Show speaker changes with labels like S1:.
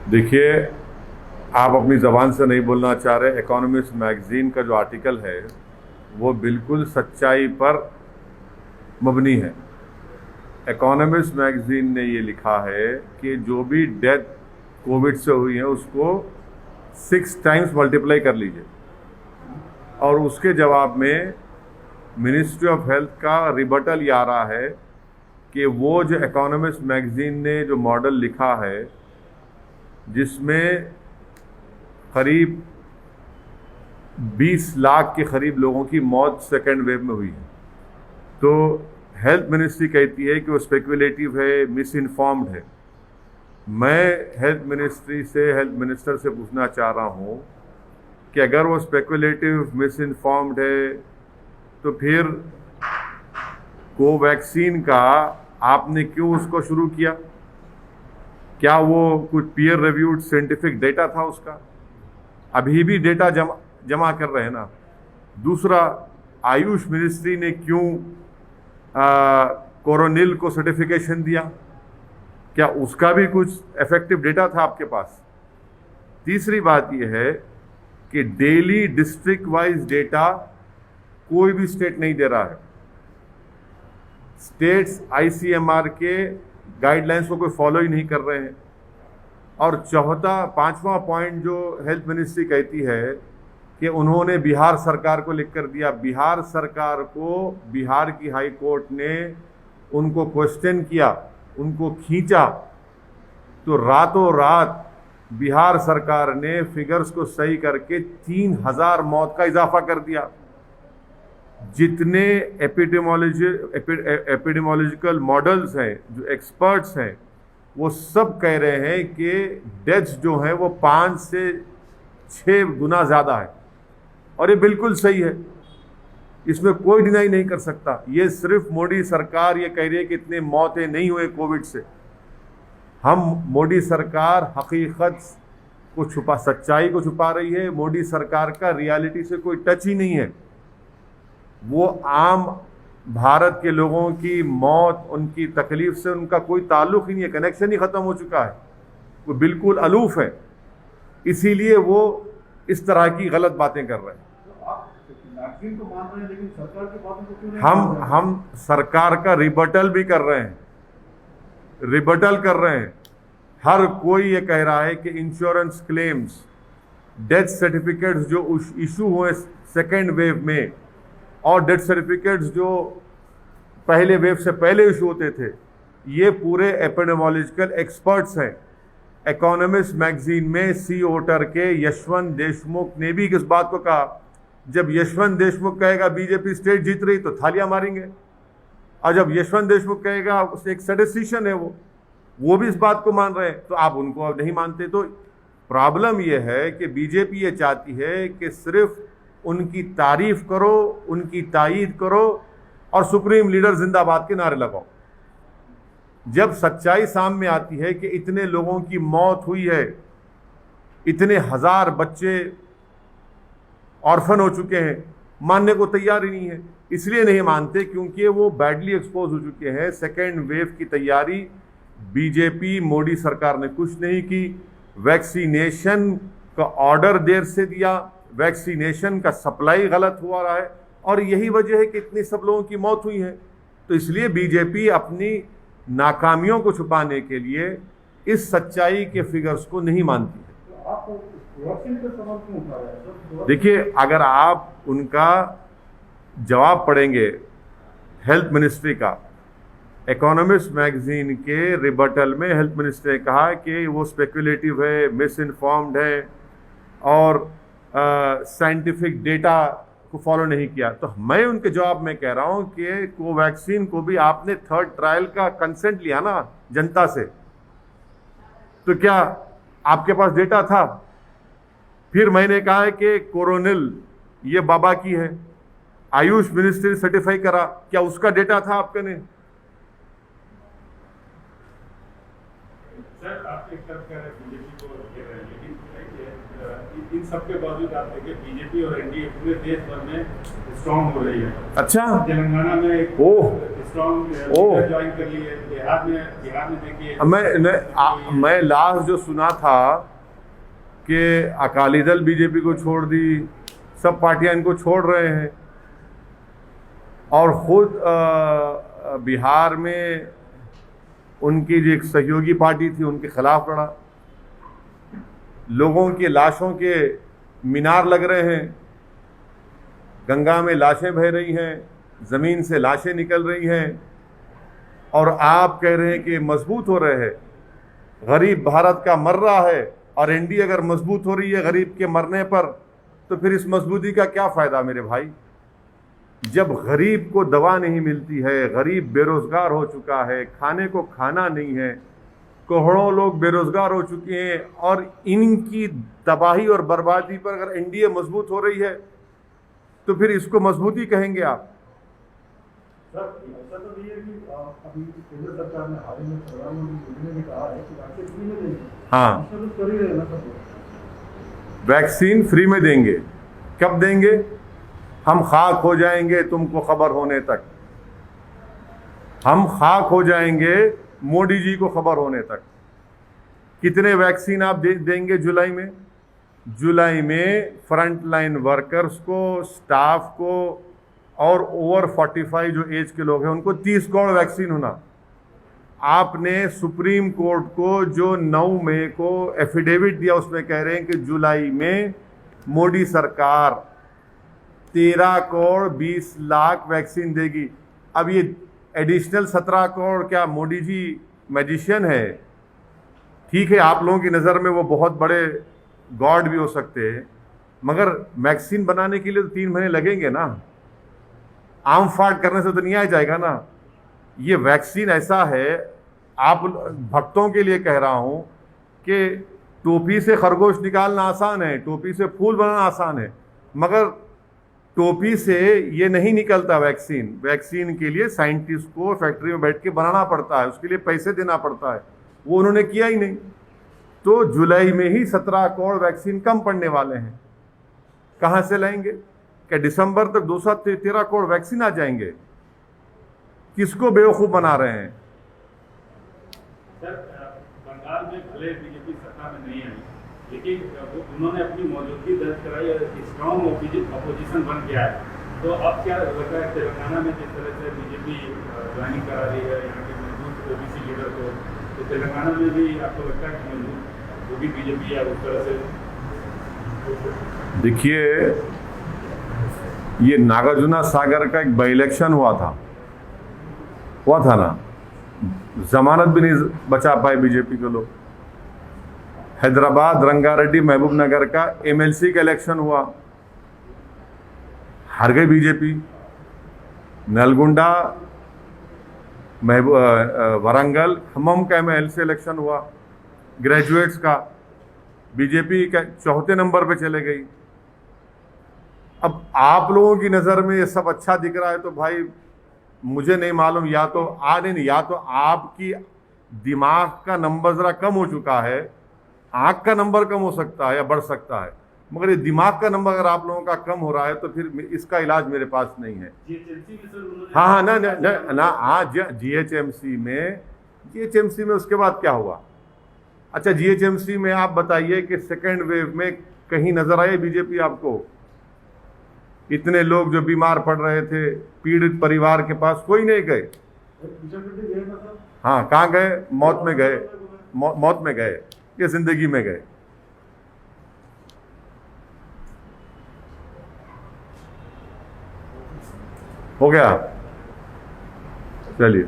S1: देखिए, आप अपनी ज़बान से नहीं बोलना चाह रहे। इकोनॉमिस्ट मैगज़ीन का जो आर्टिकल है वो बिल्कुल सच्चाई पर मबनी है। इकोनॉमिस्ट मैगज़ीन ने ये लिखा है कि जो भी डेथ कोविड से हुई है उसको 6 टाइम्स मल्टीप्लाई कर लीजिए, और उसके जवाब में मिनिस्ट्री ऑफ हेल्थ का रिबटल ये आ रहा है कि वो जो इकोनॉमिस्ट मैगज़ीन ने जो मॉडल लिखा है जिसमें करीब 20 लाख के करीब लोगों की मौत सेकेंड वेव में हुई है, तो हेल्थ मिनिस्ट्री कहती है कि वो स्पेकुलेटिव है, मिस इन्फॉर्म्ड है। मैं हेल्थ मिनिस्टर से पूछना चाह रहा हूँ कि अगर वो स्पेकुलेटिव, मिस इन्फॉर्म्ड है तो फिर कोवैक्सीन का आपने क्यों उसको शुरू किया? क्या वो कुछ पीयर रिव्यूड साइंटिफिक डेटा था उसका? अभी भी डेटा जमा कर रहे हैं ना। दूसरा, आयुष मिनिस्ट्री ने क्यों कोरोनिल को सर्टिफिकेशन दिया? क्या उसका भी कुछ इफेक्टिव डेटा था आपके पास? तीसरी बात यह है कि डेली डिस्ट्रिक्ट वाइज डेटा कोई भी स्टेट नहीं दे रहा है। स्टेट्स आईसीएमआर के गाइडलाइंस को कोई फॉलो ही नहीं कर रहे हैं। और पांचवा पॉइंट जो हेल्थ मिनिस्ट्री कहती है कि उन्होंने बिहार सरकार को लिख कर दिया। बिहार सरकार को बिहार की हाई कोर्ट ने उनको क्वेश्चन किया, उनको खींचा, तो रातों रात बिहार सरकार ने फिगर्स को सही करके 3000 मौत का इजाफा कर दिया। जितने एपिडेमोलॉजिकल मॉडल्स हैं, जो एक्सपर्ट्स हैं, वो सब कह रहे हैं कि डेथ्स जो हैं वो 5 से 6 गुना ज़्यादा है, और ये बिल्कुल सही है, इसमें कोई डिनाई नहीं कर सकता। ये सिर्फ मोदी सरकार ये कह रही है कि इतने मौतें नहीं हुए कोविड से। मोदी सरकार हकीकत को सच्चाई को छुपा रही है। मोदी सरकार का रियलिटी से कोई टच ही नहीं है। वो आम भारत के लोगों की मौत, उनकी तकलीफ से उनका कोई ताल्लुक ही नहीं है, कनेक्शन ही खत्म हो चुका है। वो बिल्कुल अलूफ है, इसीलिए वो इस तरह की गलत बातें कर रहे हैं।
S2: वैक्सीन तो मान रहे हैं, लेकिन सरकार की बातों को क्यों नहीं
S1: हम सरकार का रिबटल भी कर रहे हैं, हर कोई ये कह रहा है कि इंश्योरेंस क्लेम्स, डेथ सर्टिफिकेट्स जो इशू हुए सेकेंड वेव में, और डेथ सर्टिफिकेट्स जो पहले वेव से पहले इशू होते थे, ये पूरे एपिडेमोलॉजिकल एक्सपर्ट्स हैं। इकोनॉमिस्ट मैगजीन में सी ओटर के यशवंत देशमुख ने भी इस बात को कहा। जब यशवंत देशमुख कहेगा बीजेपी स्टेट जीत रही तो थालियां मारेंगे, और जब यशवंत देशमुख कहेगा उससे एक स्टैटिस्टिशियन है वो भी इस बात को मान रहे हैं, तो आप उनको अब नहीं मानते। तो प्रॉब्लम यह है कि बीजेपी ये चाहती है कि सिर्फ उनकी तारीफ करो, उनकी तायीद करो और सुप्रीम लीडर जिंदाबाद के नारे लगाओ। जब सच्चाई सामने आती है कि इतने लोगों की मौत हुई है, इतने हजार बच्चे ऑर्फन हो चुके हैं, मानने को तैयार ही नहीं है। इसलिए नहीं मानते क्योंकि वो बैडली एक्सपोज हो चुके हैं। सेकेंड वेव की तैयारी बीजेपी मोदी सरकार ने कुछ नहीं की। वैक्सीनेशन का ऑर्डर देर से दिया, वैक्सीनेशन का सप्लाई गलत हुआ रहा है, और यही वजह है कि इतनी सब लोगों की मौत हुई है। तो इसलिए बीजेपी अपनी नाकामियों को छुपाने के लिए इस सच्चाई के फिगर्स को नहीं मानती है।
S2: तो आप वैक्सीन का सवाल क्यों उठा रहे हैं?
S1: देखिए, अगर आप उनका जवाब पढ़ेंगे हेल्थ मिनिस्ट्री का, इकोनॉमिस्ट मैगजीन के रिबटल में हेल्थ मिनिस्ट्री ने कहा कि वो स्पेकुलेटिव है, मिस इन्फॉर्म्ड है, और साइंटिफिक डेटा को फॉलो नहीं किया। तो मैं उनके जवाब में कह रहा हूं कि कोवैक्सीन को भी आपने 3rd ट्रायल का कंसेंट लिया ना जनता से, तो क्या आपके पास डेटा था? फिर मैंने कहा है कि कोरोनिल ये बाबा की है, आयुष मिनिस्ट्री ने सर्टिफाई करा, क्या उसका डेटा था आपके ने?
S3: सर, आपके एक तरफ कह रहे हैं बीजेपी को घेर रहे हैं, लेकिन इन सब के बावजूद आप देखिए बीजेपी और एनडीए पूरे देश भर में स्ट्रांग हो रही है।
S1: अच्छा,
S3: तेलंगाना में एक
S1: ओह,
S3: स्ट्रांग
S1: ओह।
S3: ज्वाइन कर ली है। बिहार में देखिए
S1: मैं लास्ट जो सुना था कि अकाली दल बीजेपी को छोड़ दी, सब पार्टियां इनको छोड़ रहे हैं, और खुद बिहार में उनकी जो एक सहयोगी पार्टी थी उनके खिलाफ लड़ा। लोगों की लाशों के मीनार लग रहे हैं, गंगा में लाशें बह रही हैं, ज़मीन से लाशें निकल रही हैं, और आप कह रहे हैं कि मजबूत हो रहे हैं। गरीब भारत का मर रहा है, और एनडीए अगर मजबूत हो रही है गरीब के मरने पर, तो फिर इस मजबूती का क्या फ़ायदा मेरे भाई? जब गरीब को दवा नहीं मिलती है, गरीब बेरोज़गार हो चुका है, खाने को खाना नहीं है, करोड़ों लोग बेरोज़गार हो चुके हैं, और इनकी तबाही और बर्बादी पर अगर एनडीए मजबूत हो रही है तो फिर इसको मजबूती कहेंगे आप?
S2: सर ऐसा तो नहीं है कि अभी केंद्र सरकार ने हाल ही में प्रधानमंत्री मोदी ने कहा है कि वैक्सीन फ्री में देंगे।
S1: हाँ,
S2: ऐसा तो कर ही रहे हैं ना सब।
S1: वैक्सीन फ्री में देंगे। कब देंगे? हम खाक हो जाएंगे तुमको खबर होने तक। हम खाक हो जाएंगे मोदी जी को खबर होने तक। कितने वैक्सीन आप देंगे जुलाई में? जुलाई में फ्रंट लाइन वर्कर्स को, स्टाफ को, और ओवर 45 जो एज के लोग हैं उनको 30 करोड़ वैक्सीन होना। आपने सुप्रीम कोर्ट को जो 9 मई को एफिडेविट दिया उसमें कह रहे हैं कि जुलाई में मोदी सरकार 13 करोड़ 20 लाख वैक्सीन देगी। अब ये एडिशनल 17 करोड़ क्या मोदी जी मैजिशियन है? ठीक है, आप लोगों की नज़र में वो बहुत बड़े गॉड भी हो सकते हैं, मगर वैक्सीन बनाने के लिए तो 3 महीने लगेंगे ना। आम फाट करने से तो नहीं आ जाएगा ना। ये वैक्सीन ऐसा है, आप भक्तों के लिए कह रहा हूँ कि टोपी से खरगोश निकालना आसान है, टोपी से फूल बनाना आसान है, मगर टोपी से ये नहीं निकलता वैक्सीन। वैक्सीन के लिए साइंटिस्ट को फैक्ट्री में बैठ के बनाना पड़ता है, उसके लिए पैसे देना पड़ता है, वो उन्होंने किया ही नहीं। तो जुलाई में ही 17 करोड़ वैक्सीन कम पड़ने वाले हैं। कहाँ से लाएंगे? क्या दिसंबर तक 213 करोड़ वैक्सीन आ जाएंगे? किसको बेवकूफ़ बना रहे हैं?
S3: सर, बंगाल में भले बीजेपी सत्ता में नहीं आई, लेकिन उन्होंने अपनी मौजूदगी दर्ज कराई और स्ट्रॉन्ग अपोजिशन बन गया है। तो अब क्या लगता है तेलंगाना में जिस तरह से बीजेपी ज्वाइनिंग करा रही है यहाँ के मजबूत ओबीसी लीडर को, तो तेलंगाना में भी आपको लगता है कि मजबूत होगी बीजेपी या उस तरह से?
S1: देखिए, ये नागार्जुना सागर का एक बाई इलेक्शन हुआ था ना, जमानत भी नहीं बचा पाए बीजेपी के लोग। हैदराबाद रंगारेड्डी महबूब नगर का एमएलसी का इलेक्शन हुआ, हार गई बीजेपी। नलगुंडा वरंगल खम्मम का एमएलसी इलेक्शन हुआ ग्रेजुएट्स का, बीजेपी का 4थे नंबर पे चले गई। अब आप लोगों की नज़र में ये सब अच्छा दिख रहा है तो भाई मुझे नहीं मालूम, या तो आपकी दिमाग का नंबर ज़रा कम हो चुका है, आँख का नंबर कम हो सकता है या बढ़ सकता है, मगर ये दिमाग का नंबर अगर आप लोगों का कम हो रहा है तो फिर इसका इलाज मेरे पास नहीं है। हाँ, ना जीएचएमसी में उसके बाद क्या हुआ? अच्छा, जीएचएमसी में आप बताइए कि सेकेंड वेव में कहीं नजर आए बीजेपी आपको? इतने लोग जो बीमार पड़ रहे थे, पीड़ित परिवार के पास कोई नहीं गए। हाँ, कहाँ गए? मौत में गए, मौत में गए या जिंदगी में गए? हो गया, चलिए।